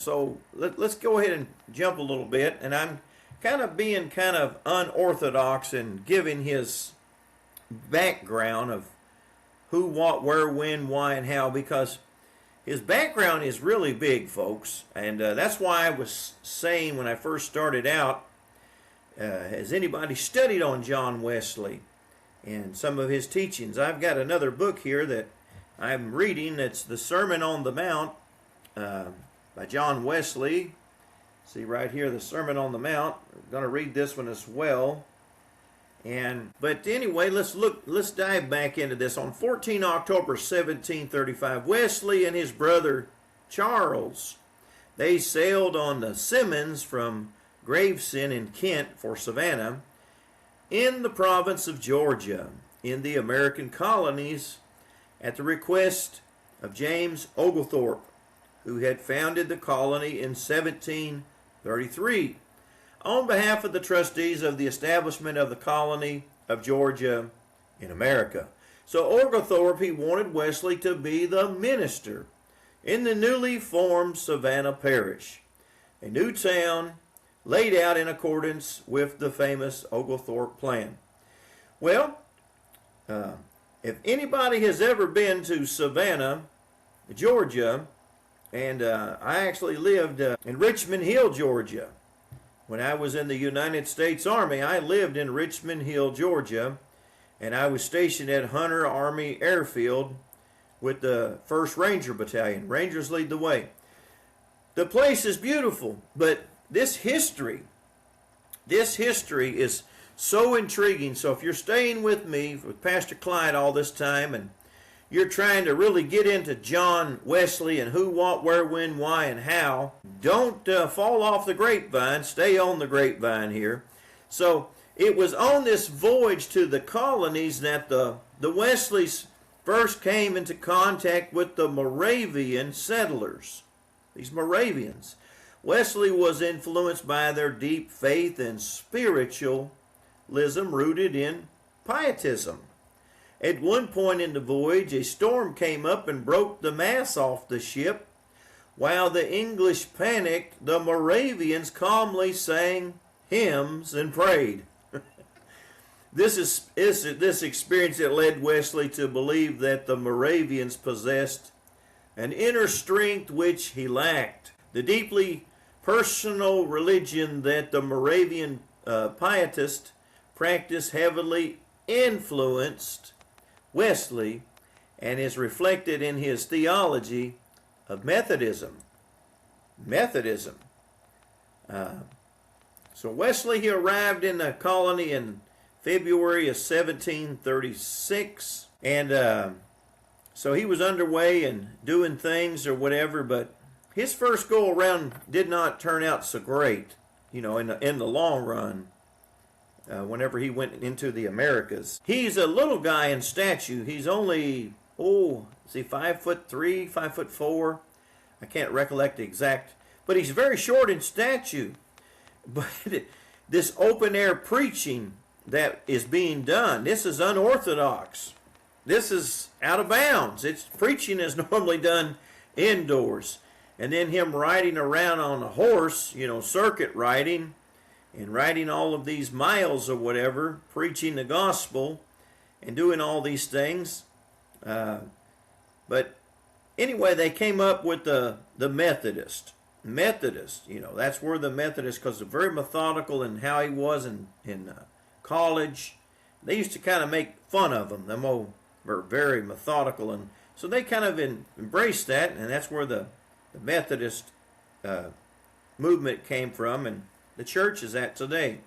So let's go ahead and jump a little bit, and I'm kind of being kind of unorthodox and giving his background of who, what, where, when, why, and how, because his background is really big, folks, and that's why I was saying when I first started out, has anybody studied on John Wesley and some of his teachings? I've got another book here that I'm reading. It's the Sermon on the Mount by John Wesley. See right here, the Sermon on the Mount. I'm going to read this one as well. But anyway, let's dive back into this. On 14 October 1735, Wesley and his brother Charles, they sailed on the Simmons from Gravesend in Kent for Savannah in the province of Georgia in the American colonies at the request of James Oglethorpe, who had founded the colony in 1733 on behalf of the trustees of the establishment of the colony of Georgia in America. So Oglethorpe, he wanted Wesley to be the minister in the newly formed Savannah Parish, a new town laid out in accordance with the famous Oglethorpe plan. Well, if anybody has ever been to Savannah, Georgia, and I actually lived in Richmond Hill, Georgia. When I was in the United States Army, I lived in Richmond Hill, Georgia, and I was stationed at Hunter Army Airfield with the 1st Ranger Battalion. Rangers lead the way. The place is beautiful, but this history is so intriguing. So if you're staying with me, with Pastor Clyde all this time, and you're trying to really get into John Wesley and who, what, where, when, why, and how, don't fall off the grapevine. Stay on the grapevine here. So it was on this voyage to the colonies that the Wesleys first came into contact with the Moravian settlers, these Moravians. Wesley was influenced by their deep faith and spiritualism rooted in pietism. At one point in the voyage, a storm came up and broke the mast off the ship. While the English panicked, the Moravians calmly sang hymns and prayed. This experience that led Wesley to believe that the Moravians possessed an inner strength which he lacked. The deeply personal religion that the Moravian pietists practiced heavily influenced Wesley and is reflected in his theology of Methodism. So Wesley, he arrived in the colony in February of 1736, and so he was underway and doing things or whatever, but his first go around did not turn out so great, in the long run. Whenever he went into the Americas. He's a little guy in stature. He's only, 5'3", 5'4". I can't recollect the exact, but he's very short in stature. But this open air preaching that is being done, this is unorthodox. This is out of bounds. Preaching is normally done indoors. And then him riding around on a horse, circuit riding, and riding all of these miles or whatever, preaching the gospel and doing all these things. But anyway, they came up with the Methodist. That's where the Methodist, because they're very methodical in how he was in college. They used to kind of make fun of him. Them all were very methodical, and so they kind of embraced that, and that's where the Methodist movement came from, and the church is at today.